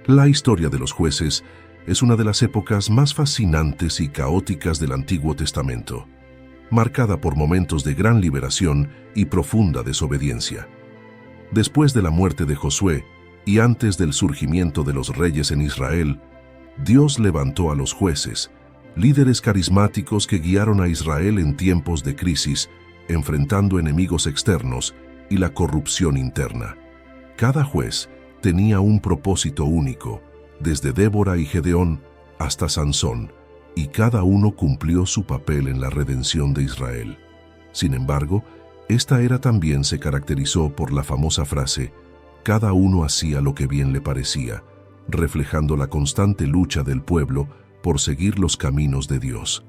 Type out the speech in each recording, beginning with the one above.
La historia de los jueces es una de las épocas más fascinantes y caóticas del Antiguo Testamento, marcada por momentos de gran liberación y profunda desobediencia. Después de la muerte de Josué y antes del surgimiento de los reyes en Israel, Dios levantó a los jueces, líderes carismáticos que guiaron a Israel en tiempos de crisis, enfrentando enemigos externos y la corrupción interna. Cada juez tenía un propósito único, desde Débora y Gedeón hasta Sansón, y cada uno cumplió su papel en la redención de Israel. Sin embargo, esta era también se caracterizó por la famosa frase, cada uno hacía lo que bien le parecía, reflejando la constante lucha del pueblo por seguir los caminos de Dios.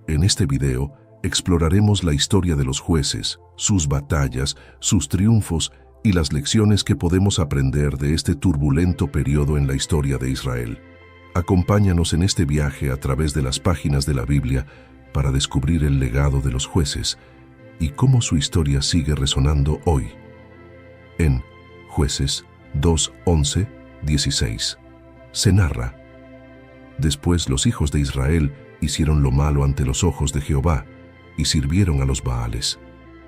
En este video exploraremos la historia de los jueces, sus batallas, sus triunfos y las lecciones que podemos aprender de este turbulento periodo en la historia de Israel. Acompáñanos en este viaje a través de las páginas de la Biblia para descubrir el legado de los jueces y cómo su historia sigue resonando hoy. En Jueces 2, 11, 16 se narra: Después los hijos de Israel hicieron lo malo ante los ojos de Jehová y sirvieron a los Baales.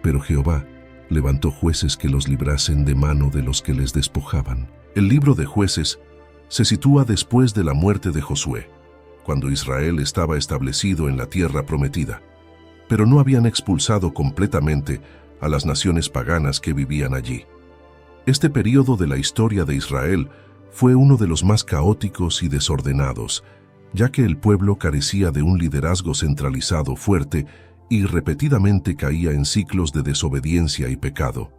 Pero Jehová levantó jueces que los librasen de mano de los que les despojaban. El libro de Jueces se sitúa después de la muerte de Josué, cuando Israel estaba establecido en la tierra prometida, pero no habían expulsado completamente a las naciones paganas que vivían allí. Este período de la historia de Israel fue uno de los más caóticos y desordenados, ya que el pueblo carecía de un liderazgo centralizado fuerte y repetidamente caía en ciclos de desobediencia y pecado.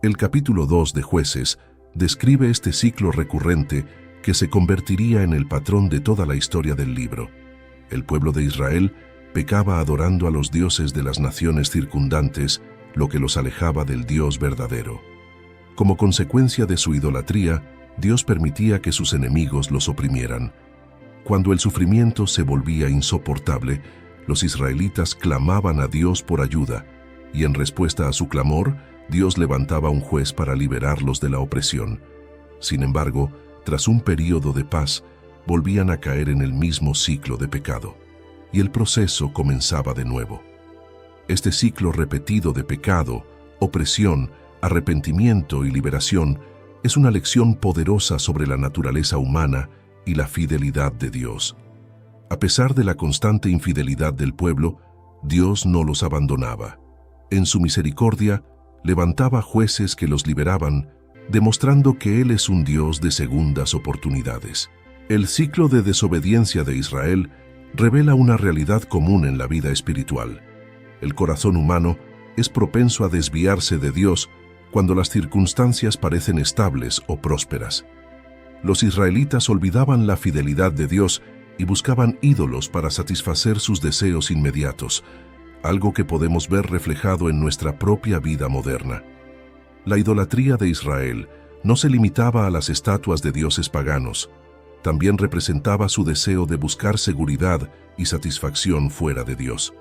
El capítulo 2 de Jueces describe este ciclo recurrente que se convertiría en el patrón de toda la historia del libro. El pueblo de Israel pecaba adorando a los dioses de las naciones circundantes, lo que los alejaba del Dios verdadero. Como consecuencia de su idolatría, Dios permitía que sus enemigos los oprimieran. Cuando el sufrimiento se volvía insoportable, los israelitas clamaban a Dios por ayuda, y en respuesta a su clamor, Dios levantaba un juez para liberarlos de la opresión. Sin embargo, tras un período de paz, volvían a caer en el mismo ciclo de pecado, y el proceso comenzaba de nuevo. Este ciclo repetido de pecado, opresión, arrepentimiento y liberación es una lección poderosa sobre la naturaleza humana y la fidelidad de Dios. A pesar de la constante infidelidad del pueblo, Dios no los abandonaba. En su misericordia, levantaba jueces que los liberaban, demostrando que Él es un Dios de segundas oportunidades. El ciclo de desobediencia de Israel revela una realidad común en la vida espiritual. El corazón humano es propenso a desviarse de Dios cuando las circunstancias parecen estables o prósperas. Los israelitas olvidaban la fidelidad de Dios y buscaban ídolos para satisfacer sus deseos inmediatos, algo que podemos ver reflejado en nuestra propia vida moderna. La idolatría de Israel no se limitaba a las estatuas de dioses paganos, también representaba su deseo de buscar seguridad y satisfacción fuera de Dios.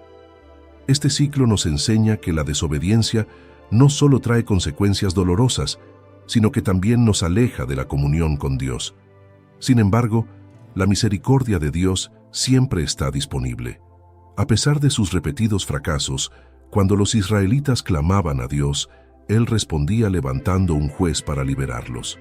Este ciclo nos enseña que la desobediencia no solo trae consecuencias dolorosas, sino que también nos aleja de la comunión con Dios. Sin embargo, la misericordia de Dios siempre está disponible. A pesar de sus repetidos fracasos, cuando los israelitas clamaban a Dios, Él respondía levantando un juez para liberarlos.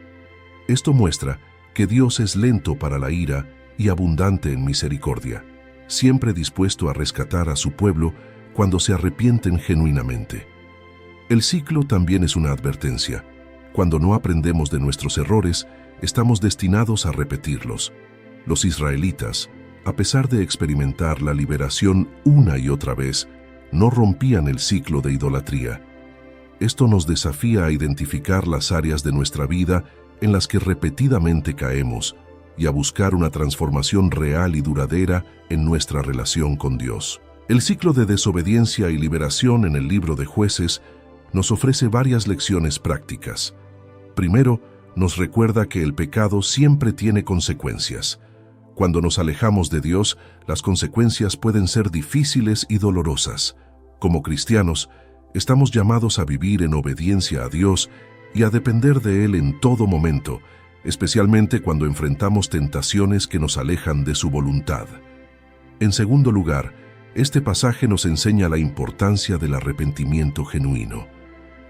Esto muestra que Dios es lento para la ira y abundante en misericordia, siempre dispuesto a rescatar a su pueblo cuando se arrepienten genuinamente. El ciclo también es una advertencia. Cuando no aprendemos de nuestros errores, estamos destinados a repetirlos. Los israelitas, a pesar de experimentar la liberación una y otra vez, no rompían el ciclo de idolatría. Esto nos desafía a identificar las áreas de nuestra vida en las que repetidamente caemos y a buscar una transformación real y duradera en nuestra relación con Dios. El ciclo de desobediencia y liberación en el libro de Jueces nos ofrece varias lecciones prácticas. Primero, nos recuerda que el pecado siempre tiene consecuencias. Cuando nos alejamos de Dios, las consecuencias pueden ser difíciles y dolorosas. Como cristianos, estamos llamados a vivir en obediencia a Dios y a depender de Él en todo momento, especialmente cuando enfrentamos tentaciones que nos alejan de su voluntad. En segundo lugar, este pasaje nos enseña la importancia del arrepentimiento genuino.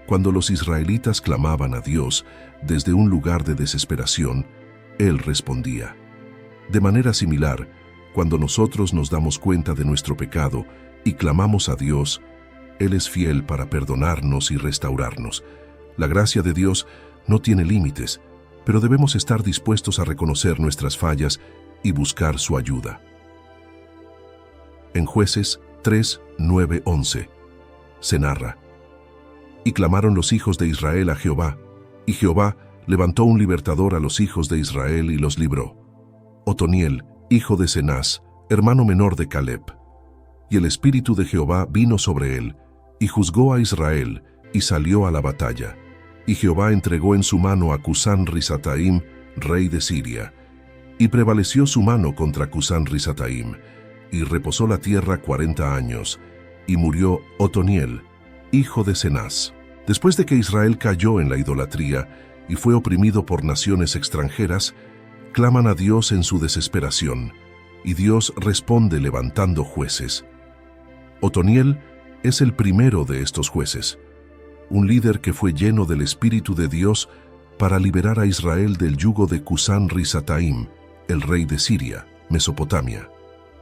Cuando los israelitas clamaban a Dios desde un lugar de desesperación, Él respondía. De manera similar, cuando nosotros nos damos cuenta de nuestro pecado y clamamos a Dios, Él es fiel para perdonarnos y restaurarnos. La gracia de Dios no tiene límites, pero debemos estar dispuestos a reconocer nuestras fallas y buscar su ayuda. En Jueces 3, 9, 11, se narra: Y clamaron los hijos de Israel a Jehová, y Jehová levantó un libertador a los hijos de Israel y los libró. Otoniel, hijo de Cenaz, hermano menor de Caleb. Y el espíritu de Jehová vino sobre él, y juzgó a Israel, y salió a la batalla. Y Jehová entregó en su mano a Cusán-Risataim, rey de Siria. Y prevaleció su mano contra Cusán-Risataim, y reposó la tierra 40 años, y murió Otoniel, hijo de Cenaz. Después de que Israel cayó en la idolatría y fue oprimido por naciones extranjeras, claman a Dios en su desesperación, y Dios responde levantando jueces. Otoniel es el primero de estos jueces, un líder que fue lleno del Espíritu de Dios para liberar a Israel del yugo de Cusán-Risataim, el rey de Siria, Mesopotamia.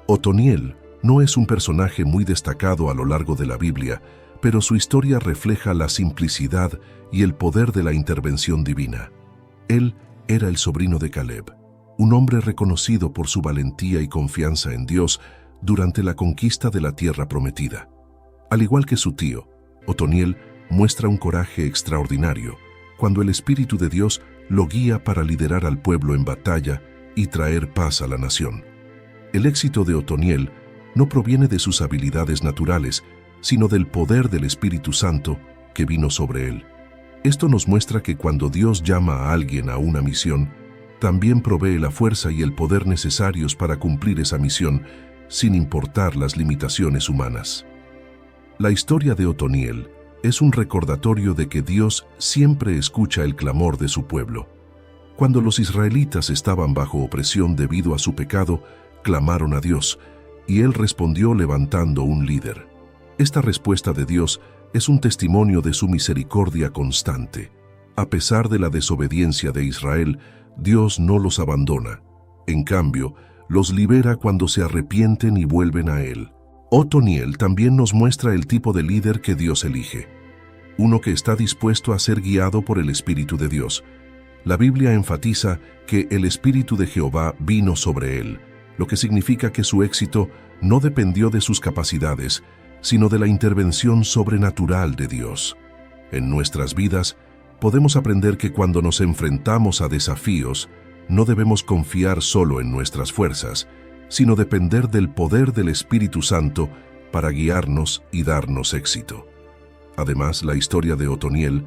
Otoniel no es un personaje muy destacado a lo largo de la Biblia, pero su historia refleja la simplicidad y el poder de la intervención divina. Él era el sobrino de Caleb, un hombre reconocido por su valentía y confianza en Dios durante la conquista de la tierra prometida. Al igual que su tío, Otoniel muestra un coraje extraordinario cuando el Espíritu de Dios lo guía para liderar al pueblo en batalla y traer paz a la nación. El éxito de Otoniel no proviene de sus habilidades naturales, sino del poder del Espíritu Santo que vino sobre él. Esto nos muestra que cuando Dios llama a alguien a una misión, también provee la fuerza y el poder necesarios para cumplir esa misión, sin importar las limitaciones humanas. La historia de Otoniel es un recordatorio de que Dios siempre escucha el clamor de su pueblo. Cuando los israelitas estaban bajo opresión debido a su pecado, clamaron a Dios, y Él respondió levantando un líder. Esta respuesta de Dios es un testimonio de su misericordia constante. A pesar de la desobediencia de Israel, Dios no los abandona. En cambio, los libera cuando se arrepienten y vuelven a Él. Otoniel también nos muestra el tipo de líder que Dios elige. Uno que está dispuesto a ser guiado por el Espíritu de Dios. La Biblia enfatiza que el Espíritu de Jehová vino sobre él, lo que significa que su éxito no dependió de sus capacidades, sino de la intervención sobrenatural de Dios. En nuestras vidas, podemos aprender que cuando nos enfrentamos a desafíos, no debemos confiar solo en nuestras fuerzas, sino depender del poder del Espíritu Santo para guiarnos y darnos éxito. Además, la historia de Otoniel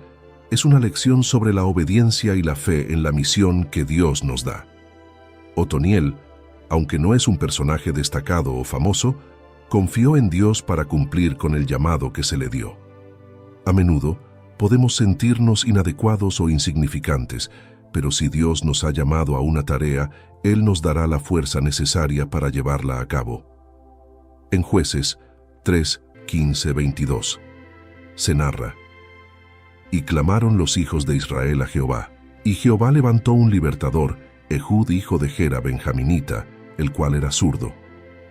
es una lección sobre la obediencia y la fe en la misión que Dios nos da. Otoniel, aunque no es un personaje destacado o famoso, confió en Dios para cumplir con el llamado que se le dio. A menudo, podemos sentirnos inadecuados o insignificantes, pero si Dios nos ha llamado a una tarea, Él nos dará la fuerza necesaria para llevarla a cabo. En Jueces 3, 15, 22, se narra: Y clamaron los hijos de Israel a Jehová, y Jehová levantó un libertador, Ehud hijo de Gera benjaminita, el cual era zurdo,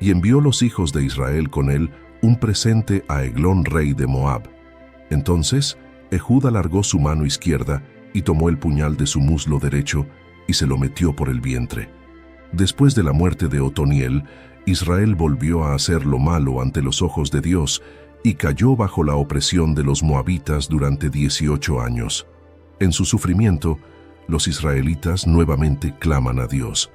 y envió los hijos de Israel con él un presente a Eglón rey de Moab. Entonces Ehud alargó su mano izquierda y tomó el puñal de su muslo derecho y se lo metió por el vientre. Después de la muerte de Otoniel, Israel volvió a hacer lo malo ante los ojos de Dios y cayó bajo la opresión de los moabitas durante 18 años. En su sufrimiento, los israelitas nuevamente claman a Dios,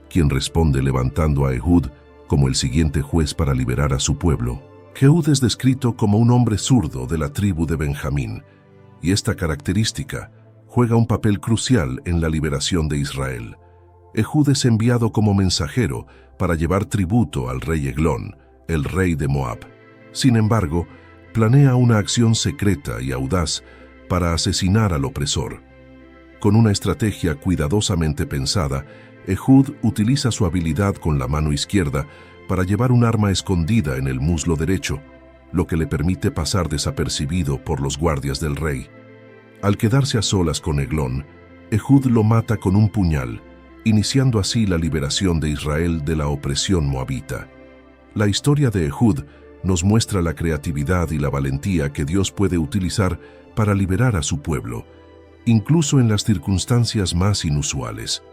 quien responde levantando a Ehud como el siguiente juez para liberar a su pueblo. Ehud es descrito como un hombre zurdo de la tribu de Benjamín, y esta característica juega un papel crucial en la liberación de Israel. Ehud es enviado como mensajero para llevar tributo al rey Eglón, el rey de Moab. Sin embargo, planea una acción secreta y audaz para asesinar al opresor. Con una estrategia cuidadosamente pensada, Ehud utiliza su habilidad con la mano izquierda para llevar un arma escondida en el muslo derecho, lo que le permite pasar desapercibido por los guardias del rey. Al quedarse a solas con Eglón, Ehud lo mata con un puñal, iniciando así la liberación de Israel de la opresión moabita. La historia de Ehud nos muestra la creatividad y la valentía que Dios puede utilizar para liberar a su pueblo, incluso en las circunstancias más inusuales.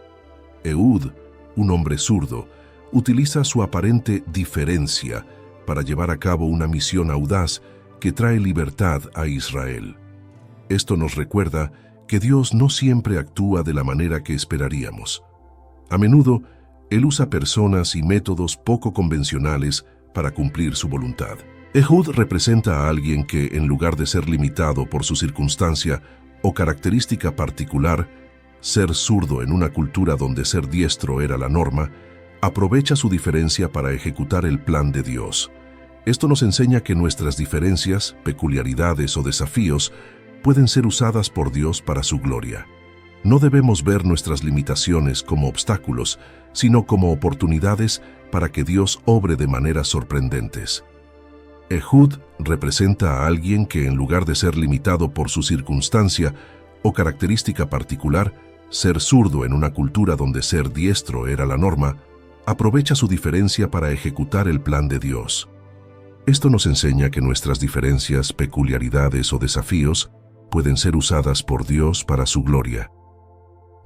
Ehud, un hombre zurdo, utiliza su aparente diferencia para llevar a cabo una misión audaz que trae libertad a Israel. Esto nos recuerda que Dios no siempre actúa de la manera que esperaríamos. A menudo, Él usa personas y métodos poco convencionales para cumplir su voluntad. Ehud representa a alguien que, en lugar de ser limitado por su circunstancia o característica particular, ser zurdo en una cultura donde ser diestro era la norma, aprovecha su diferencia para ejecutar el plan de Dios. Esto nos enseña que nuestras diferencias, peculiaridades o desafíos pueden ser usadas por Dios para su gloria. No debemos ver nuestras limitaciones como obstáculos, sino como oportunidades para que Dios obre de maneras sorprendentes. Ehud representa a alguien que, en lugar de ser limitado por su circunstancia o característica particular, ser zurdo en una cultura donde ser diestro era la norma, aprovecha su diferencia para ejecutar el plan de Dios. Esto nos enseña que nuestras diferencias, peculiaridades o desafíos pueden ser usadas por Dios para su gloria.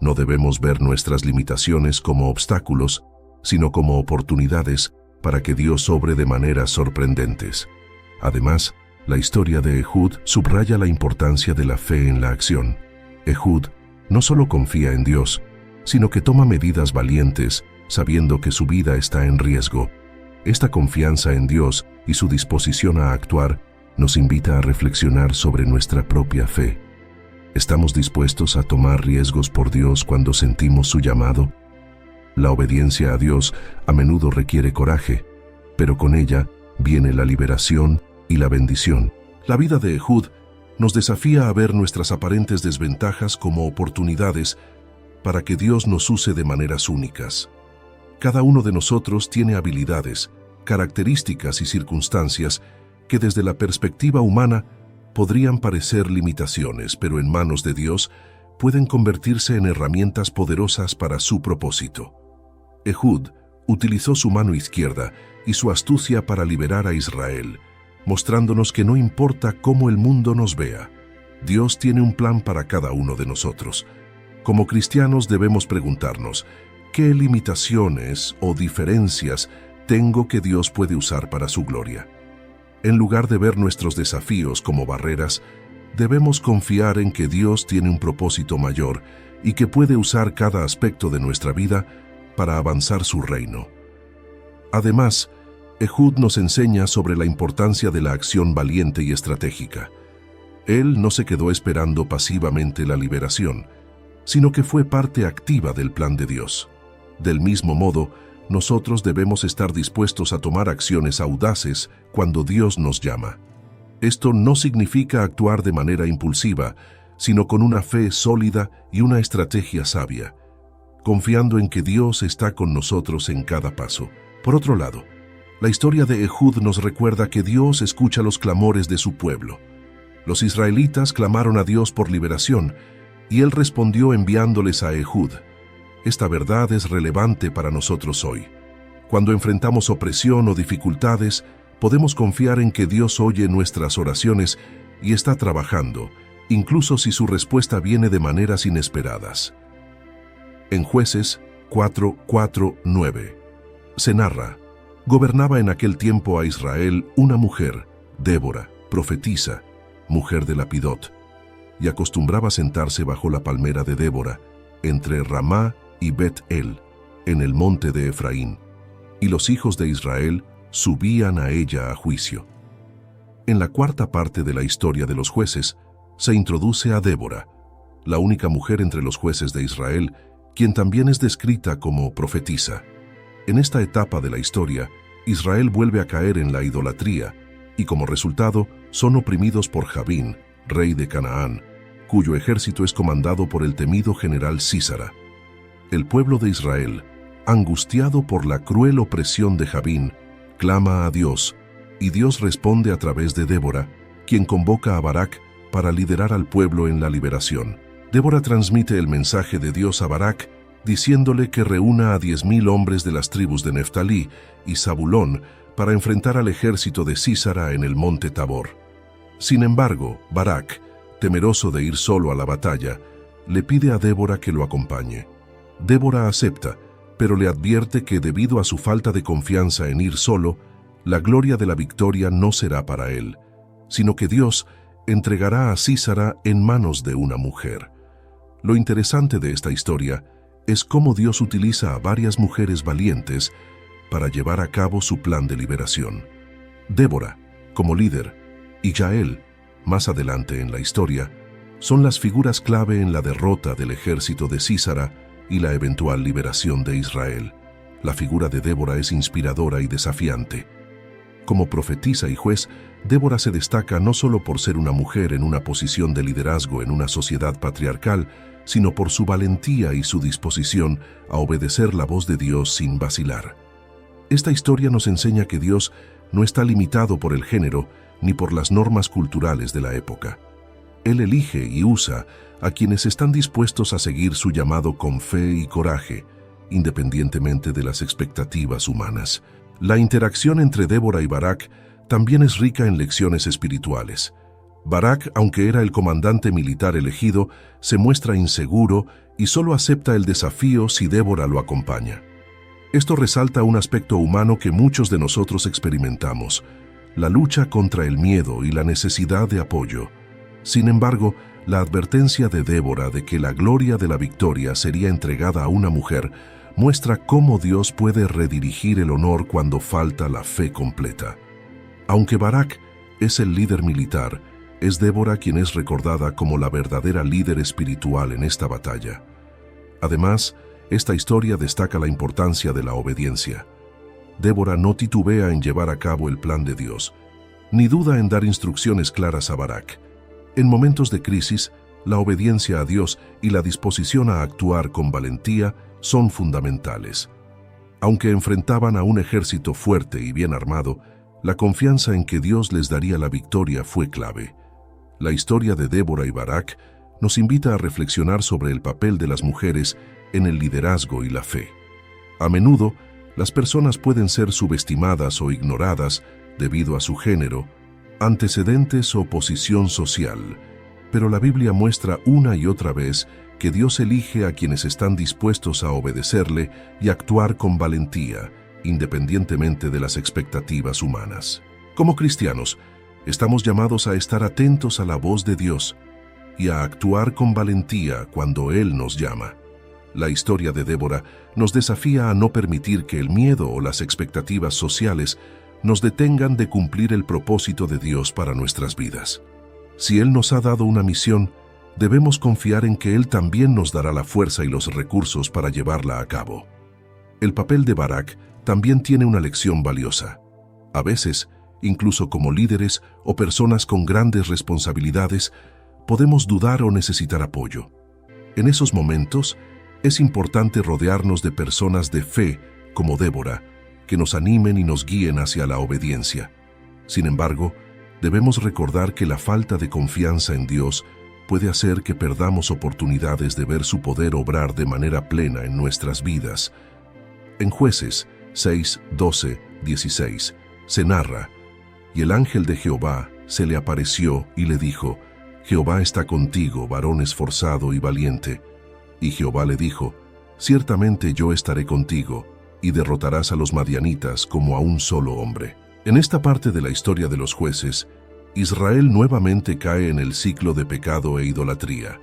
No debemos ver nuestras limitaciones como obstáculos, sino como oportunidades para que Dios obre de maneras sorprendentes. Además, la historia de Ehud subraya la importancia de la fe en la acción. Ehud no solo confía en Dios, sino que toma medidas valientes, sabiendo que su vida está en riesgo. Esta confianza en Dios y su disposición a actuar nos invita a reflexionar sobre nuestra propia fe. ¿Estamos dispuestos a tomar riesgos por Dios cuando sentimos su llamado? La obediencia a Dios a menudo requiere coraje, pero con ella viene la liberación y la bendición. La vida de Ehud nos desafía a ver nuestras aparentes desventajas como oportunidades para que Dios nos use de maneras únicas. Cada uno de nosotros tiene habilidades, características y circunstancias que desde la perspectiva humana podrían parecer limitaciones, pero en manos de Dios pueden convertirse en herramientas poderosas para su propósito. Ehud utilizó su mano izquierda y su astucia para liberar a Israel, mostrándonos que no importa cómo el mundo nos vea, Dios tiene un plan para cada uno de nosotros. Como cristianos debemos preguntarnos, ¿qué limitaciones o diferencias tengo que Dios puede usar para su gloria? En lugar de ver nuestros desafíos como barreras, debemos confiar en que Dios tiene un propósito mayor y que puede usar cada aspecto de nuestra vida para avanzar su reino. Además, Ehud nos enseña sobre la importancia de la acción valiente y estratégica. Él no se quedó esperando pasivamente la liberación, sino que fue parte activa del plan de Dios. Del mismo modo, nosotros debemos estar dispuestos a tomar acciones audaces cuando Dios nos llama. Esto no significa actuar de manera impulsiva, sino con una fe sólida y una estrategia sabia, confiando en que Dios está con nosotros en cada paso. Por otro lado, la historia de Ehud nos recuerda que Dios escucha los clamores de su pueblo. Los israelitas clamaron a Dios por liberación, y Él respondió enviándoles a Ehud. Esta verdad es relevante para nosotros hoy. Cuando enfrentamos opresión o dificultades, podemos confiar en que Dios oye nuestras oraciones y está trabajando, incluso si su respuesta viene de maneras inesperadas. En Jueces 4:4-9 se narra: gobernaba en aquel tiempo a Israel una mujer, Débora, profetisa, mujer de Lapidot, y acostumbraba sentarse bajo la palmera de Débora, entre Ramá y Bet-El, en el monte de Efraín, y los hijos de Israel subían a ella a juicio. En la cuarta parte de la historia de los jueces, se introduce a Débora, la única mujer entre los jueces de Israel, quien también es descrita como profetisa. En esta etapa de la historia, Israel vuelve a caer en la idolatría, y como resultado son oprimidos por Jabín, rey de Canaán, cuyo ejército es comandado por el temido general Sísara. El pueblo de Israel, angustiado por la cruel opresión de Jabín, clama a Dios, y Dios responde a través de Débora, quien convoca a Barak para liderar al pueblo en la liberación. Débora transmite el mensaje de Dios a Barak, diciéndole que reúna a 10,000 hombres de las tribus de Neftalí y Zabulón para enfrentar al ejército de Sísara en el monte Tabor. Sin embargo, Barak, temeroso de ir solo a la batalla, le pide a Débora que lo acompañe. Débora acepta, pero le advierte que debido a su falta de confianza en ir solo, la gloria de la victoria no será para él, sino que Dios entregará a Sísara en manos de una mujer. Lo interesante de esta historia es cómo Dios utiliza a varias mujeres valientes para llevar a cabo su plan de liberación. Débora, como líder, y Jael, más adelante en la historia, son las figuras clave en la derrota del ejército de Sísara y la eventual liberación de Israel. La figura de Débora es inspiradora y desafiante. Como profetisa y juez, Débora se destaca no solo por ser una mujer en una posición de liderazgo en una sociedad patriarcal, sino por su valentía y su disposición a obedecer la voz de Dios sin vacilar. Esta historia nos enseña que Dios no está limitado por el género ni por las normas culturales de la época. Él elige y usa a quienes están dispuestos a seguir su llamado con fe y coraje, independientemente de las expectativas humanas. La interacción entre Débora y Barak también es rica en lecciones espirituales. Barak, aunque era el comandante militar elegido, se muestra inseguro y solo acepta el desafío si Débora lo acompaña. Esto resalta un aspecto humano que muchos de nosotros experimentamos: la lucha contra el miedo y la necesidad de apoyo. Sin embargo, la advertencia de Débora de que la gloria de la victoria sería entregada a una mujer muestra cómo Dios puede redirigir el honor cuando falta la fe completa. Aunque Barak es el líder militar, es Débora quien es recordada como la verdadera líder espiritual en esta batalla. Además, esta historia destaca la importancia de la obediencia. Débora no titubea en llevar a cabo el plan de Dios, ni duda en dar instrucciones claras a Barak. En momentos de crisis, la obediencia a Dios y la disposición a actuar con valentía son fundamentales. Aunque enfrentaban a un ejército fuerte y bien armado, la confianza en que Dios les daría la victoria fue clave. La historia de Débora y Barak nos invita a reflexionar sobre el papel de las mujeres en el liderazgo y la fe. A menudo, las personas pueden ser subestimadas o ignoradas debido a su género, antecedentes o posición social, pero la Biblia muestra una y otra vez que Dios elige a quienes están dispuestos a obedecerle y actuar con valentía, independientemente de las expectativas humanas. Como cristianos, estamos llamados a estar atentos a la voz de Dios y a actuar con valentía cuando Él nos llama. La historia de Débora nos desafía a no permitir que el miedo o las expectativas sociales nos detengan de cumplir el propósito de Dios para nuestras vidas. Si Él nos ha dado una misión, debemos confiar en que Él también nos dará la fuerza y los recursos para llevarla a cabo. El papel de Barak también tiene una lección valiosa. A veces, incluso como líderes o personas con grandes responsabilidades, podemos dudar o necesitar apoyo. En esos momentos, es importante rodearnos de personas de fe, como Débora, que nos animen y nos guíen hacia la obediencia. Sin embargo, debemos recordar que la falta de confianza en Dios puede hacer que perdamos oportunidades de ver su poder obrar de manera plena en nuestras vidas. En Jueces 6, 12, 16, se narra: «Y el ángel de Jehová se le apareció y le dijo: Jehová está contigo, varón esforzado y valiente. Y Jehová le dijo: Ciertamente yo estaré contigo, y derrotarás a los madianitas como a un solo hombre». En esta parte de la historia de los jueces, Israel nuevamente cae en el ciclo de pecado e idolatría,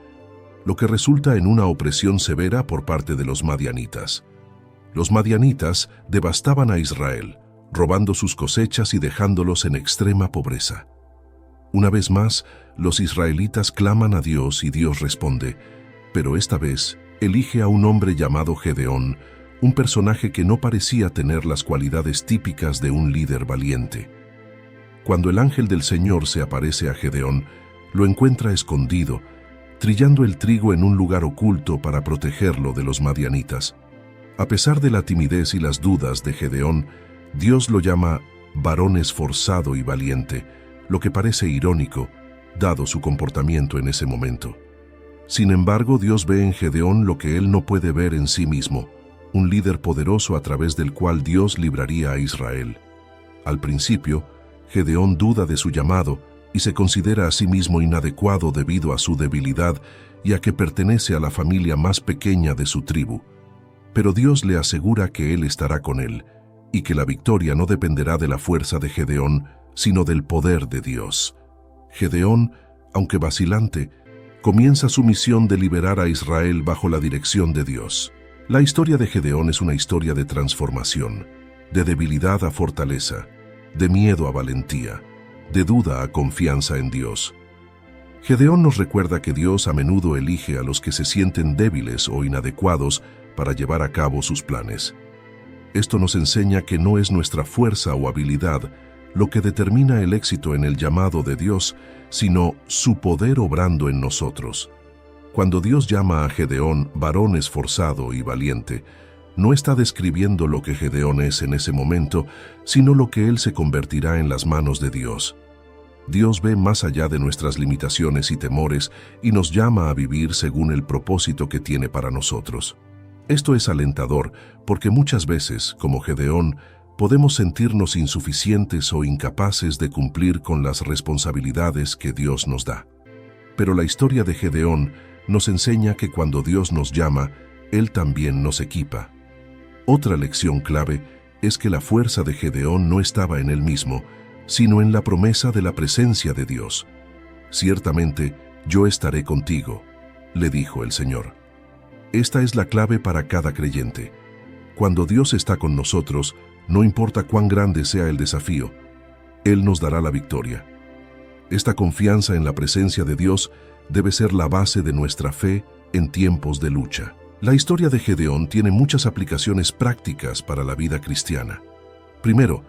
lo que resulta en una opresión severa por parte de los madianitas. Los madianitas devastaban a Israel, robando sus cosechas y dejándolos en extrema pobreza. Una vez más, los israelitas claman a Dios y Dios responde, pero esta vez elige a un hombre llamado Gedeón, un personaje que no parecía tener las cualidades típicas de un líder valiente. Cuando el ángel del Señor se aparece a Gedeón, lo encuentra escondido, trillando el trigo en un lugar oculto para protegerlo de los madianitas. A pesar de la timidez y las dudas de Gedeón, Dios lo llama varón esforzado y valiente, lo que parece irónico, dado su comportamiento en ese momento. Sin embargo, Dios ve en Gedeón lo que él no puede ver en sí mismo, un líder poderoso a través del cual Dios libraría a Israel. Al principio, Gedeón duda de su llamado y se considera a sí mismo inadecuado debido a su debilidad y a que pertenece a la familia más pequeña de su tribu. Pero Dios le asegura que Él estará con él y que la victoria no dependerá de la fuerza de Gedeón, sino del poder de Dios. Gedeón, aunque vacilante, comienza su misión de liberar a Israel bajo la dirección de Dios. La historia de Gedeón es una historia de transformación, de debilidad a fortaleza, de miedo a valentía, de duda a confianza en Dios. Gedeón nos recuerda que Dios a menudo elige a los que se sienten débiles o inadecuados para llevar a cabo sus planes. Esto nos enseña que no es nuestra fuerza o habilidad lo que determina el éxito en el llamado de Dios, sino su poder obrando en nosotros. Cuando Dios llama a Gedeón varón esforzado y valiente, no está describiendo lo que Gedeón es en ese momento, sino lo que él se convertirá en las manos de Dios. Dios ve más allá de nuestras limitaciones y temores y nos llama a vivir según el propósito que tiene para nosotros. Esto es alentador porque muchas veces, como Gedeón, podemos sentirnos insuficientes o incapaces de cumplir con las responsabilidades que Dios nos da. Pero la historia de Gedeón nos enseña que cuando Dios nos llama, Él también nos equipa. Otra lección clave es que la fuerza de Gedeón no estaba en él mismo, sino en la promesa de la presencia de Dios. Ciertamente, yo estaré contigo, le dijo el Señor. Esta es la clave para cada creyente. Cuando Dios está con nosotros, no importa cuán grande sea el desafío, Él nos dará la victoria. Esta confianza en la presencia de Dios debe ser la base de nuestra fe en tiempos de lucha. La historia de Gedeón tiene muchas aplicaciones prácticas para la vida cristiana. Primero,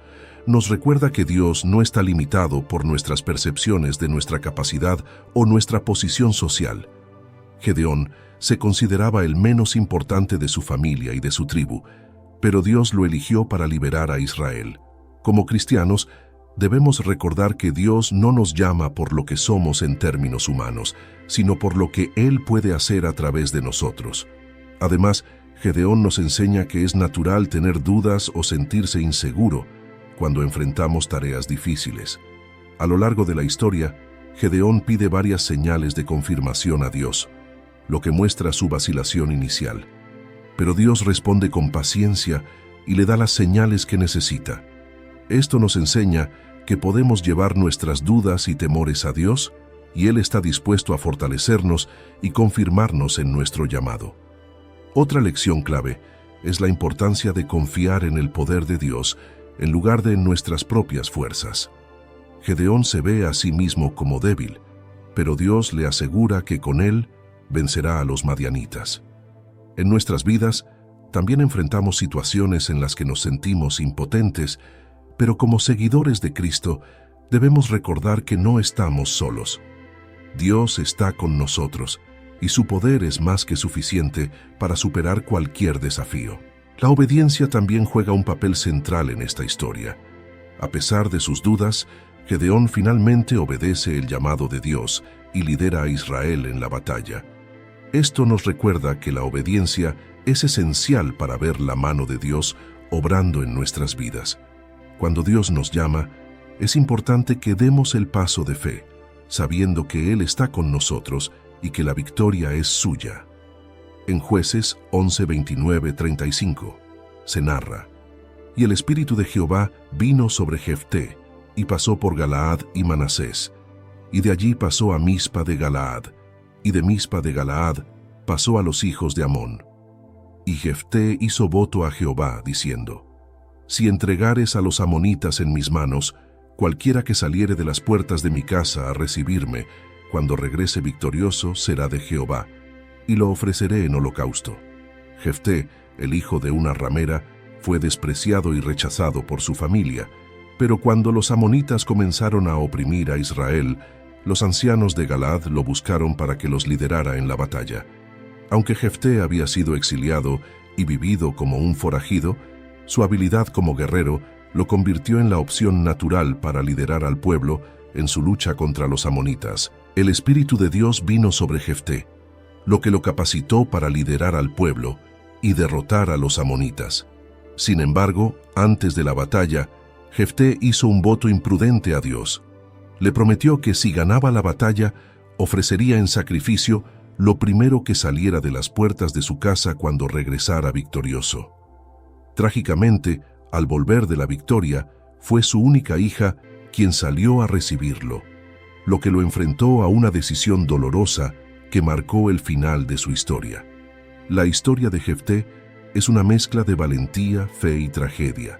nos recuerda que Dios no está limitado por nuestras percepciones de nuestra capacidad o nuestra posición social. Gedeón se consideraba el menos importante de su familia y de su tribu, pero Dios lo eligió para liberar a Israel. Como cristianos, debemos recordar que Dios no nos llama por lo que somos en términos humanos, sino por lo que Él puede hacer a través de nosotros. Además, Gedeón nos enseña que es natural tener dudas o sentirse inseguro cuando enfrentamos tareas difíciles. A lo largo de la historia, Gedeón pide varias señales de confirmación a Dios, lo que muestra su vacilación inicial. Pero Dios responde con paciencia y le da las señales que necesita. Esto nos enseña que podemos llevar nuestras dudas y temores a Dios, y Él está dispuesto a fortalecernos y confirmarnos en nuestro llamado. Otra lección clave es la importancia de confiar en el poder de Dios en lugar de en nuestras propias fuerzas. Gedeón se ve a sí mismo como débil, pero Dios le asegura que con él vencerá a los madianitas. En nuestras vidas también enfrentamos situaciones en las que nos sentimos impotentes, pero como seguidores de Cristo debemos recordar que no estamos solos. Dios está con nosotros y su poder es más que suficiente para superar cualquier desafío. La obediencia también juega un papel central en esta historia. A pesar de sus dudas, Gedeón finalmente obedece el llamado de Dios y lidera a Israel en la batalla. Esto nos recuerda que la obediencia es esencial para ver la mano de Dios obrando en nuestras vidas. Cuando Dios nos llama, es importante que demos el paso de fe, sabiendo que Él está con nosotros y que la victoria es suya. En Jueces 11:29-35 se narra: Y el Espíritu de Jehová vino sobre Jefté, y pasó por Galaad y Manasés, y de allí pasó a Mispa de Galaad, y de Mispa de Galaad pasó a los hijos de Amón. Y Jefté hizo voto a Jehová, diciendo: Si entregares a los amonitas en mis manos, cualquiera que saliere de las puertas de mi casa a recibirme, cuando regrese victorioso, será de Jehová, y lo ofreceré en holocausto. Jefté, el hijo de una ramera, fue despreciado y rechazado por su familia, pero cuando los amonitas comenzaron a oprimir a Israel, Los ancianos de Galaad lo buscaron para que los liderara en la batalla. Aunque Jefté había sido exiliado y vivido como un forajido, su habilidad como guerrero lo convirtió en la opción natural para liderar al pueblo en su lucha contra los amonitas. El Espíritu de Dios vino sobre Jefté, lo que lo capacitó para liderar al pueblo y derrotar a los amonitas. Sin embargo, antes de la batalla, Jefté hizo un voto imprudente a Dios. Le prometió que si ganaba la batalla, ofrecería en sacrificio lo primero que saliera de las puertas de su casa cuando regresara victorioso. Trágicamente, al volver de la victoria, fue su única hija quien salió a recibirlo, lo que lo enfrentó a una decisión dolorosa que marcó el final de su historia. La historia de Jefté es una mezcla de valentía, fe y tragedia.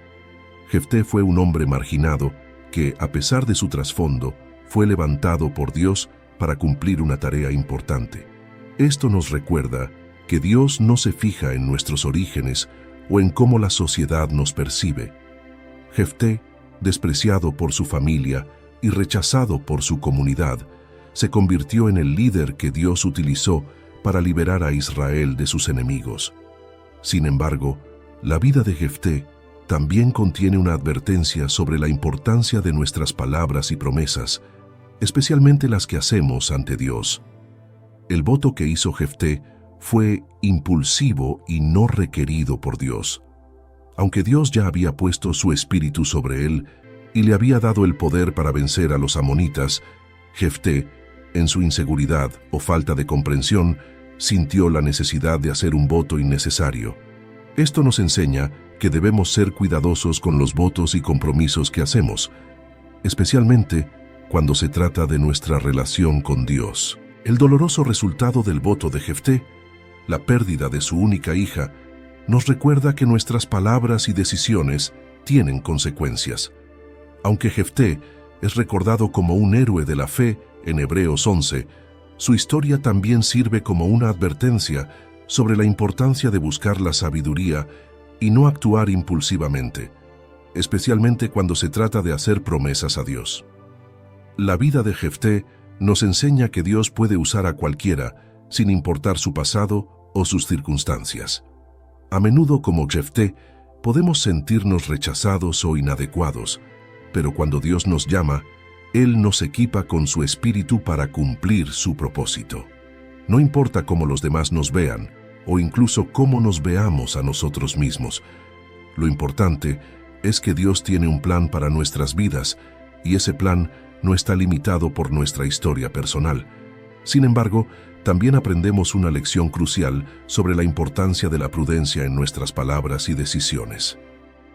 Jefté fue un hombre marginado que, a pesar de su trasfondo, fue levantado por Dios para cumplir una tarea importante. Esto nos recuerda que Dios no se fija en nuestros orígenes o en cómo la sociedad nos percibe. Jefté, despreciado por su familia y rechazado por su comunidad, se convirtió en el líder que Dios utilizó para liberar a Israel de sus enemigos. Sin embargo, la vida de Jefté también contiene una advertencia sobre la importancia de nuestras palabras y promesas, especialmente las que hacemos ante Dios. El voto que hizo Jefté fue impulsivo y no requerido por Dios. Aunque Dios ya había puesto su espíritu sobre él y le había dado el poder para vencer a los amonitas, Jefté, en su inseguridad o falta de comprensión, sintió la necesidad de hacer un voto innecesario. Esto nos enseña que debemos ser cuidadosos con los votos y compromisos que hacemos, especialmente cuando se trata de nuestra relación con Dios. El doloroso resultado del voto de Jefté, la pérdida de su única hija, nos recuerda que nuestras palabras y decisiones tienen consecuencias. Aunque Jefté es recordado como un héroe de la fe en Hebreos 11, su historia también sirve como una advertencia sobre la importancia de buscar la sabiduría y no actuar impulsivamente, especialmente cuando se trata de hacer promesas a Dios. La vida de Jefté nos enseña que Dios puede usar a cualquiera, sin importar su pasado o sus circunstancias. A menudo, como Jefté, podemos sentirnos rechazados o inadecuados, pero cuando Dios nos llama, Él nos equipa con su espíritu para cumplir su propósito. No importa cómo los demás nos vean, o incluso cómo nos veamos a nosotros mismos. Lo importante es que Dios tiene un plan para nuestras vidas, y ese plan no está limitado por nuestra historia personal. Sin embargo, también aprendemos una lección crucial sobre la importancia de la prudencia en nuestras palabras y decisiones.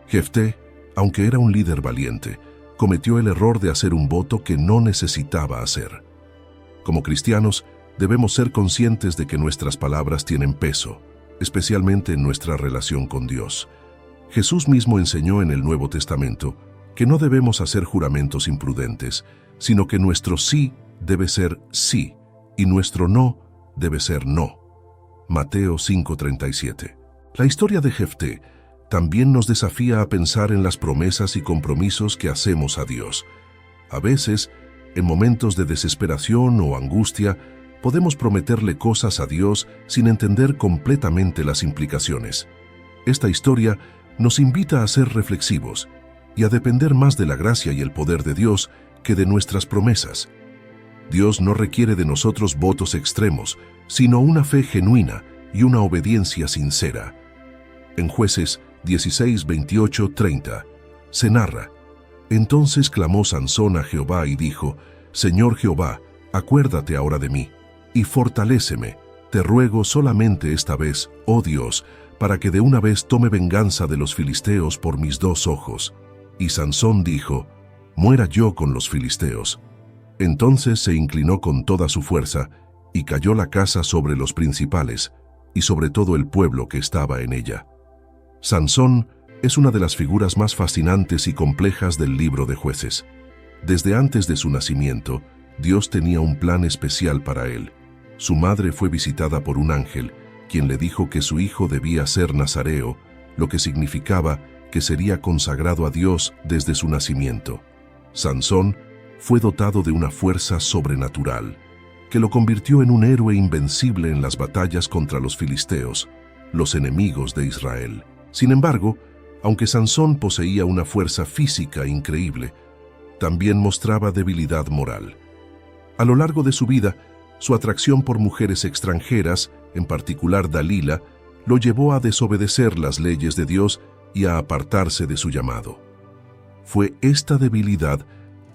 Jefté, aunque era un líder valiente, cometió el error de hacer un voto que no necesitaba hacer. Como cristianos, debemos ser conscientes de que nuestras palabras tienen peso, especialmente en nuestra relación con Dios. Jesús mismo enseñó en el Nuevo Testamento que no debemos hacer juramentos imprudentes, sino que nuestro sí debe ser sí y nuestro no debe ser no. Mateo 5:37. La historia de Jefté también nos desafía a pensar en las promesas y compromisos que hacemos a Dios. A veces, en momentos de desesperación o angustia, podemos prometerle cosas a Dios sin entender completamente las implicaciones. Esta historia nos invita a ser reflexivos y a depender más de la gracia y el poder de Dios que de nuestras promesas. Dios no requiere de nosotros votos extremos, sino una fe genuina y una obediencia sincera. En Jueces 16, 28, 30, se narra: Entonces clamó Sansón a Jehová y dijo: Señor Jehová, acuérdate ahora de mí, y fortaléceme, te ruego solamente esta vez, oh Dios, para que de una vez tome venganza de los filisteos por mis 2 ojos. Y Sansón dijo: Muera yo con los filisteos. Entonces se inclinó con toda su fuerza, y cayó la casa sobre los principales, y sobre todo el pueblo que estaba en ella. Sansón es una de las figuras más fascinantes y complejas del libro de Jueces. Desde antes de su nacimiento, Dios tenía un plan especial para él. Su madre fue visitada por un ángel, quien le dijo que su hijo debía ser nazareo, lo que significaba que sería consagrado a Dios desde su nacimiento. Sansón fue dotado de una fuerza sobrenatural, que lo convirtió en un héroe invencible en las batallas contra los filisteos, los enemigos de Israel. Sin embargo, aunque Sansón poseía una fuerza física increíble, también mostraba debilidad moral. A lo largo de su vida, su atracción por mujeres extranjeras, en particular Dalila, lo llevó a desobedecer las leyes de Dios y a apartarse de su llamado. Fue esta debilidad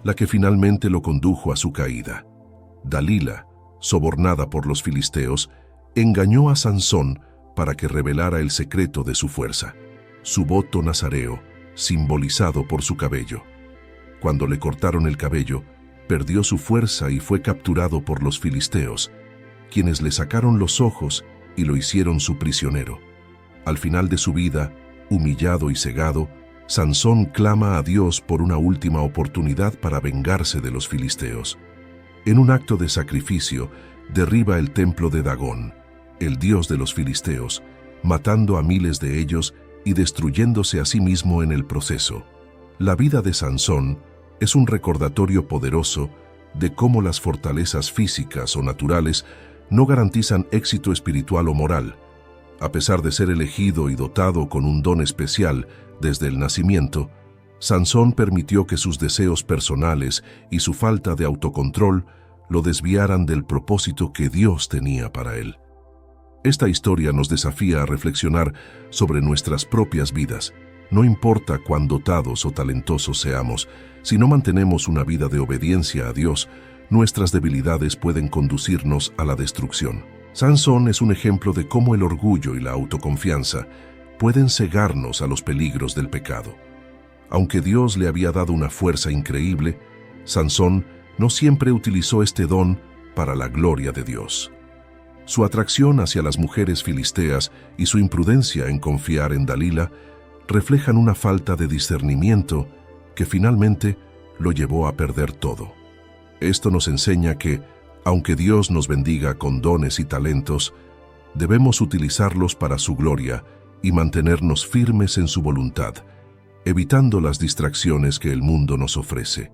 la que finalmente lo condujo a su caída. Dalila, sobornada por los filisteos, engañó a Sansón para que revelara el secreto de su fuerza, su voto nazareo, simbolizado por su cabello. Cuando le cortaron el cabello, perdió su fuerza y fue capturado por los filisteos, quienes le sacaron los ojos y lo hicieron su prisionero. Al final de su vida, humillado y cegado, Sansón clama a Dios por una última oportunidad para vengarse de los filisteos. En un acto de sacrificio, derriba el templo de Dagón, el dios de los filisteos, matando a miles de ellos y destruyéndose a sí mismo en el proceso. La vida de Sansón es un recordatorio poderoso de cómo las fortalezas físicas o naturales no garantizan éxito espiritual o moral. A pesar de ser elegido y dotado con un don especial desde el nacimiento, Sansón permitió que sus deseos personales y su falta de autocontrol lo desviaran del propósito que Dios tenía para él. Esta historia nos desafía a reflexionar sobre nuestras propias vidas. No importa cuán dotados o talentosos seamos, si no mantenemos una vida de obediencia a Dios, nuestras debilidades pueden conducirnos a la destrucción. Sansón es un ejemplo de cómo el orgullo y la autoconfianza pueden cegarnos a los peligros del pecado. Aunque Dios le había dado una fuerza increíble, Sansón no siempre utilizó este don para la gloria de Dios. Su atracción hacia las mujeres filisteas y su imprudencia en confiar en Dalila reflejan una falta de discernimiento que finalmente lo llevó a perder todo. Esto nos enseña que, aunque Dios nos bendiga con dones y talentos, debemos utilizarlos para su gloria y mantenernos firmes en su voluntad, evitando las distracciones que el mundo nos ofrece.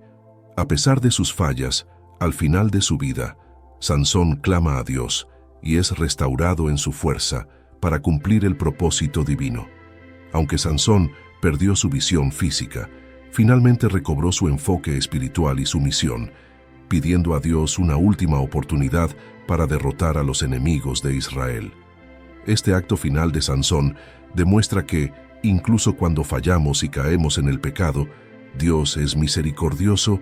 A pesar de sus fallas, al final de su vida, Sansón clama a Dios y es restaurado en su fuerza para cumplir el propósito divino. Aunque Sansón perdió su visión física, finalmente recobró su enfoque espiritual y su misión, pidiendo a Dios una última oportunidad para derrotar a los enemigos de Israel. Este acto final de Sansón demuestra que, incluso cuando fallamos y caemos en el pecado, Dios es misericordioso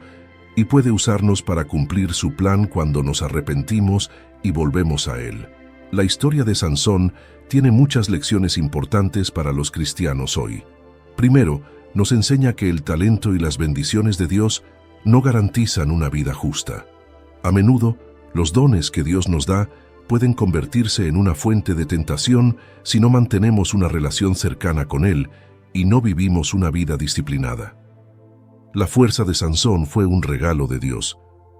y puede usarnos para cumplir su plan cuando nos arrepentimos y volvemos a Él. La historia de Sansón tiene muchas lecciones importantes para los cristianos hoy. Primero, nos enseña que el talento y las bendiciones de Dios no garantizan una vida justa. A menudo, los dones que Dios nos da pueden convertirse en una fuente de tentación si no mantenemos una relación cercana con Él y no vivimos una vida disciplinada. La fuerza de Sansón fue un regalo de Dios,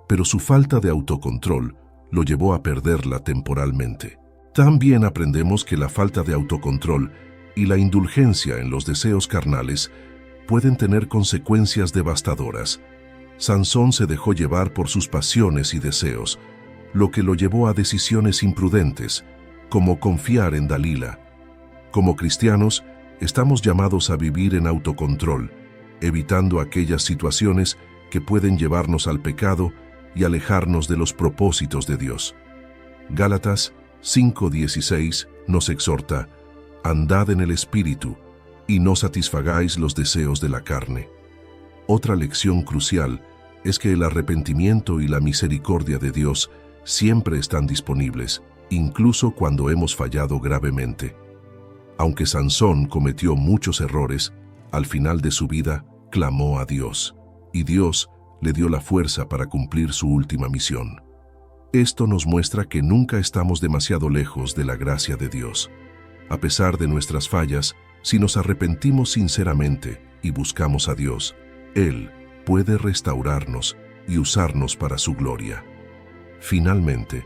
pero su falta de autocontrol lo llevó a perderla temporalmente. También aprendemos que la falta de autocontrol y la indulgencia en los deseos carnales pueden tener consecuencias devastadoras. Sansón se dejó llevar por sus pasiones y deseos, lo que lo llevó a decisiones imprudentes, como confiar en Dalila. Como cristianos, estamos llamados a vivir en autocontrol, evitando aquellas situaciones que pueden llevarnos al pecado y alejarnos de los propósitos de Dios. Gálatas 5:16 nos exhorta: andad en el Espíritu y no satisfagáis los deseos de la carne. Otra lección crucial es que el arrepentimiento y la misericordia de Dios siempre están disponibles, incluso cuando hemos fallado gravemente. Aunque Sansón cometió muchos errores, al final de su vida clamó a Dios, y Dios le dio la fuerza para cumplir su última misión. Esto nos muestra que nunca estamos demasiado lejos de la gracia de Dios. A pesar de nuestras fallas, si nos arrepentimos sinceramente y buscamos a Dios, Él puede restaurarnos y usarnos para su gloria. Finalmente,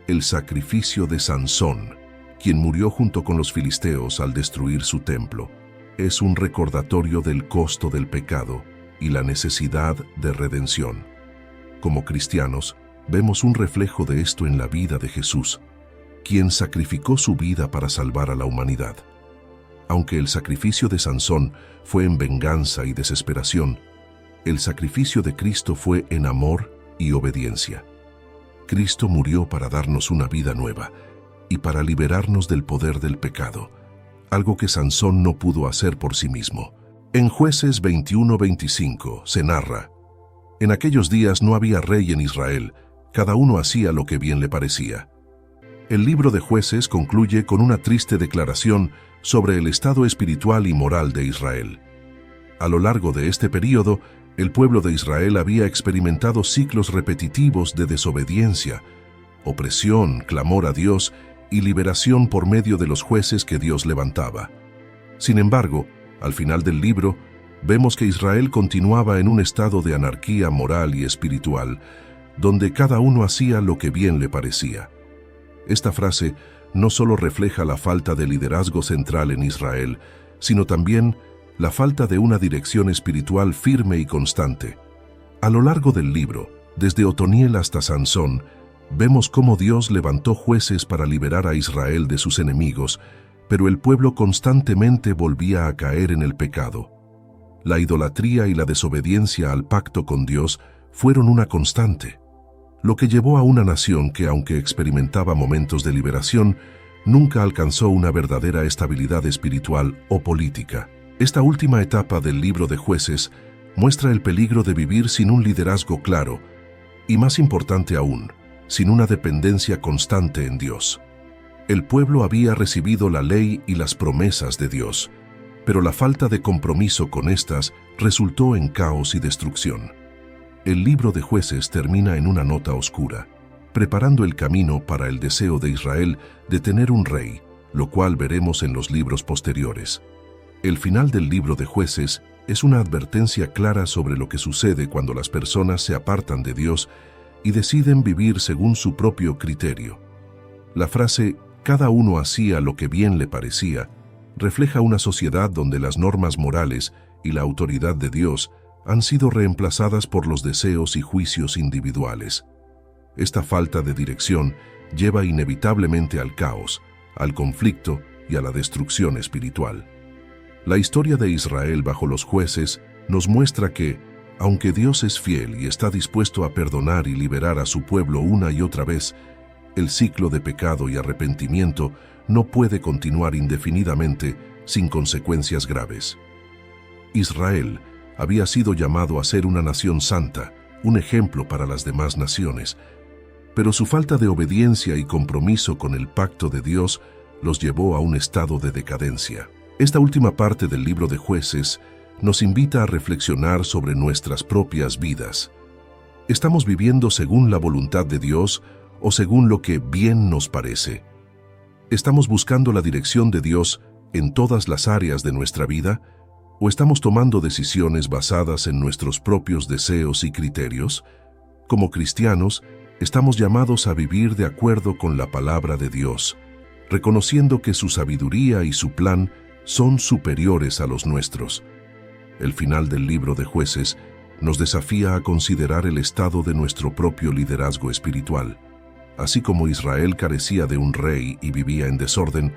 el sacrificio de Sansón, quien murió junto con los filisteos al destruir su templo, es un recordatorio del costo del pecado y la necesidad de redención. Como cristianos, vemos un reflejo de esto en la vida de Jesús, quien sacrificó su vida para salvar a la humanidad. Aunque el sacrificio de Sansón fue en venganza y desesperación, el sacrificio de Cristo fue en amor y obediencia. Cristo murió para darnos una vida nueva y para liberarnos del poder del pecado, algo que Sansón no pudo hacer por sí mismo. En Jueces 21:25 se narra: en aquellos días no había rey en Israel, cada uno hacía lo que bien le parecía. El libro de Jueces concluye con una triste declaración sobre el estado espiritual y moral de Israel. A lo largo de este período, el pueblo de Israel había experimentado ciclos repetitivos de desobediencia, opresión, clamor a Dios y liberación por medio de los jueces que Dios levantaba. Sin embargo, al final del libro, vemos que Israel continuaba en un estado de anarquía moral y espiritual, donde cada uno hacía lo que bien le parecía. Esta frase no solo refleja la falta de liderazgo central en Israel, sino también la falta de una dirección espiritual firme y constante. A lo largo del libro, desde Otoniel hasta Sansón, vemos cómo Dios levantó jueces para liberar a Israel de sus enemigos, pero el pueblo constantemente volvía a caer en el pecado. La idolatría y la desobediencia al pacto con Dios fueron una constante, lo que llevó a una nación que, aunque experimentaba momentos de liberación, nunca alcanzó una verdadera estabilidad espiritual o política. Esta última etapa del libro de Jueces muestra el peligro de vivir sin un liderazgo claro y, más importante aún, sin una dependencia constante en Dios. El pueblo había recibido la ley y las promesas de Dios, pero la falta de compromiso con estas resultó en caos y destrucción. El libro de Jueces termina en una nota oscura, preparando el camino para el deseo de Israel de tener un rey, lo cual veremos en los libros posteriores. El final del libro de Jueces es una advertencia clara sobre lo que sucede cuando las personas se apartan de Dios y deciden vivir según su propio criterio. La frase «cada uno hacía lo que bien le parecía» refleja una sociedad donde las normas morales y la autoridad de Dios han sido reemplazadas por los deseos y juicios individuales. Esta falta de dirección lleva inevitablemente al caos, al conflicto y a la destrucción espiritual. La historia de Israel bajo los jueces nos muestra que, aunque Dios es fiel y está dispuesto a perdonar y liberar a su pueblo una y otra vez, el ciclo de pecado y arrepentimiento no puede continuar indefinidamente sin consecuencias graves. Israel había sido llamado a ser una nación santa, un ejemplo para las demás naciones, pero su falta de obediencia y compromiso con el pacto de Dios los llevó a un estado de decadencia. Esta última parte del libro de Jueces nos invita a reflexionar sobre nuestras propias vidas. ¿Estamos viviendo según la voluntad de Dios o según lo que bien nos parece? ¿Estamos buscando la dirección de Dios en todas las áreas de nuestra vida? ¿O estamos tomando decisiones basadas en nuestros propios deseos y criterios? Como cristianos, estamos llamados a vivir de acuerdo con la palabra de Dios, reconociendo que su sabiduría y su plan son superiores a los nuestros. El final del libro de Jueces nos desafía a considerar el estado de nuestro propio liderazgo espiritual. Así como Israel carecía de un rey y vivía en desorden,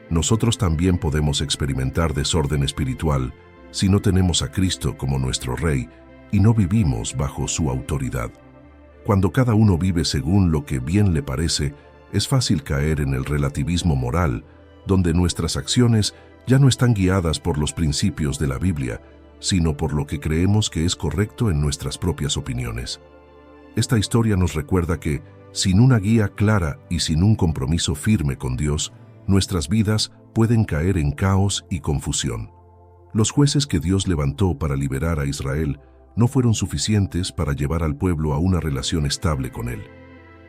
nosotros también podemos experimentar desorden espiritual si no tenemos a Cristo como nuestro Rey y no vivimos bajo su autoridad. Cuando cada uno vive según lo que bien le parece, es fácil caer en el relativismo moral, donde nuestras acciones ya no están guiadas por los principios de la Biblia, sino por lo que creemos que es correcto en nuestras propias opiniones. Esta historia nos recuerda que, sin una guía clara y sin un compromiso firme con Dios, nuestras vidas pueden caer en caos y confusión. Los jueces que Dios levantó para liberar a Israel no fueron suficientes para llevar al pueblo a una relación estable con Él.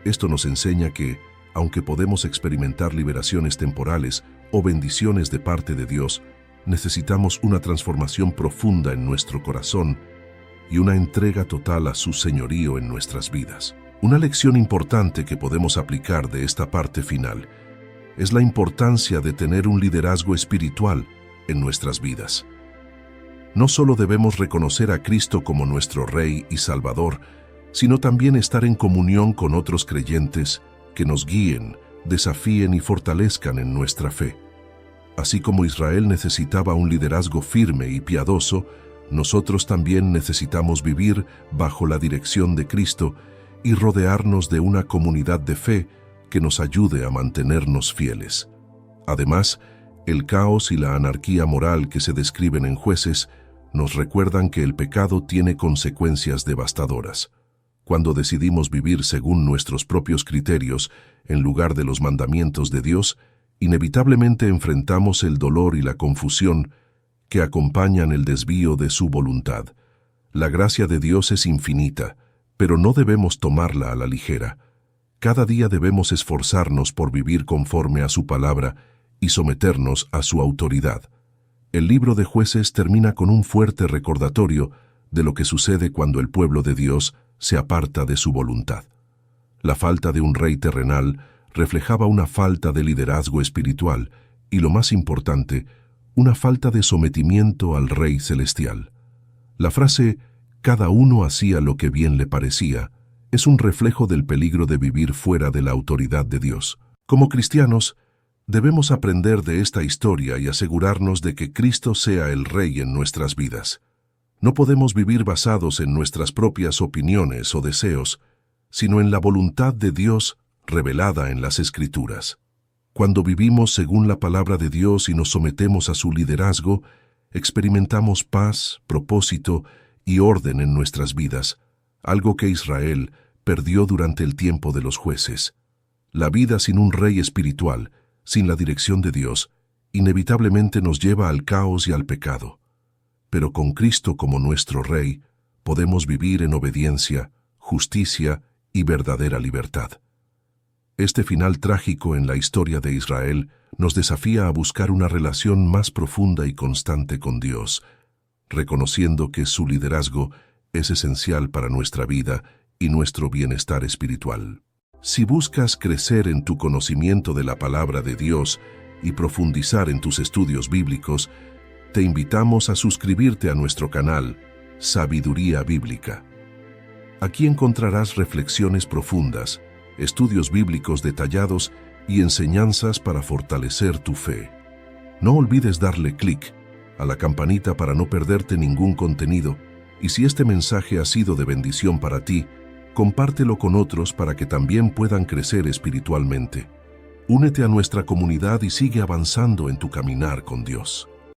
Esto nos enseña que, aunque podemos experimentar liberaciones temporales o bendiciones de parte de Dios, necesitamos una transformación profunda en nuestro corazón y una entrega total a su señorío en nuestras vidas. Una lección importante que podemos aplicar de esta parte final es la importancia de tener un liderazgo espiritual en nuestras vidas. No solo debemos reconocer a Cristo como nuestro Rey y Salvador, sino también estar en comunión con otros creyentes que nos guíen, desafíen y fortalezcan en nuestra fe. Así como Israel necesitaba un liderazgo firme y piadoso, nosotros también necesitamos vivir bajo la dirección de Cristo y rodearnos de una comunidad de fe que nos ayude a mantenernos fieles. Además, el caos y la anarquía moral que se describen en Jueces nos recuerdan que el pecado tiene consecuencias devastadoras. Cuando decidimos vivir según nuestros propios criterios en lugar de los mandamientos de Dios, inevitablemente enfrentamos el dolor y la confusión que acompañan el desvío de su voluntad. La gracia de Dios es infinita, pero no debemos tomarla a la ligera. Cada día debemos esforzarnos por vivir conforme a su palabra y someternos a su autoridad. El libro de Jueces termina con un fuerte recordatorio de lo que sucede cuando el pueblo de Dios se aparta de su voluntad. La falta de un rey terrenal reflejaba una falta de liderazgo espiritual y, lo más importante, una falta de sometimiento al Rey celestial. La frase «cada uno hacía lo que bien le parecía» es un reflejo del peligro de vivir fuera de la autoridad de Dios. Como cristianos, debemos aprender de esta historia y asegurarnos de que Cristo sea el Rey en nuestras vidas. No podemos vivir basados en nuestras propias opiniones o deseos, sino en la voluntad de Dios revelada en las Escrituras. Cuando vivimos según la palabra de Dios y nos sometemos a su liderazgo, experimentamos paz, propósito y orden en nuestras vidas, algo que Israel perdió durante el tiempo de los jueces. La vida sin un rey espiritual, sin la dirección de Dios, inevitablemente nos lleva al caos y al pecado. Pero con Cristo como nuestro Rey, podemos vivir en obediencia, justicia y verdadera libertad. Este final trágico en la historia de Israel nos desafía a buscar una relación más profunda y constante con Dios, reconociendo que su liderazgo es esencial para nuestra vida y nuestro bienestar espiritual. Si buscas crecer en tu conocimiento de la palabra de Dios y profundizar en tus estudios bíblicos, te invitamos a suscribirte a nuestro canal Sabiduría Bíblica. Aquí encontrarás reflexiones profundas, estudios bíblicos detallados y enseñanzas para fortalecer tu fe. No olvides darle clic a la campanita para no perderte ningún contenido, y si este mensaje ha sido de bendición para ti, compártelo con otros para que también puedan crecer espiritualmente. Únete a nuestra comunidad y sigue avanzando en tu caminar con Dios.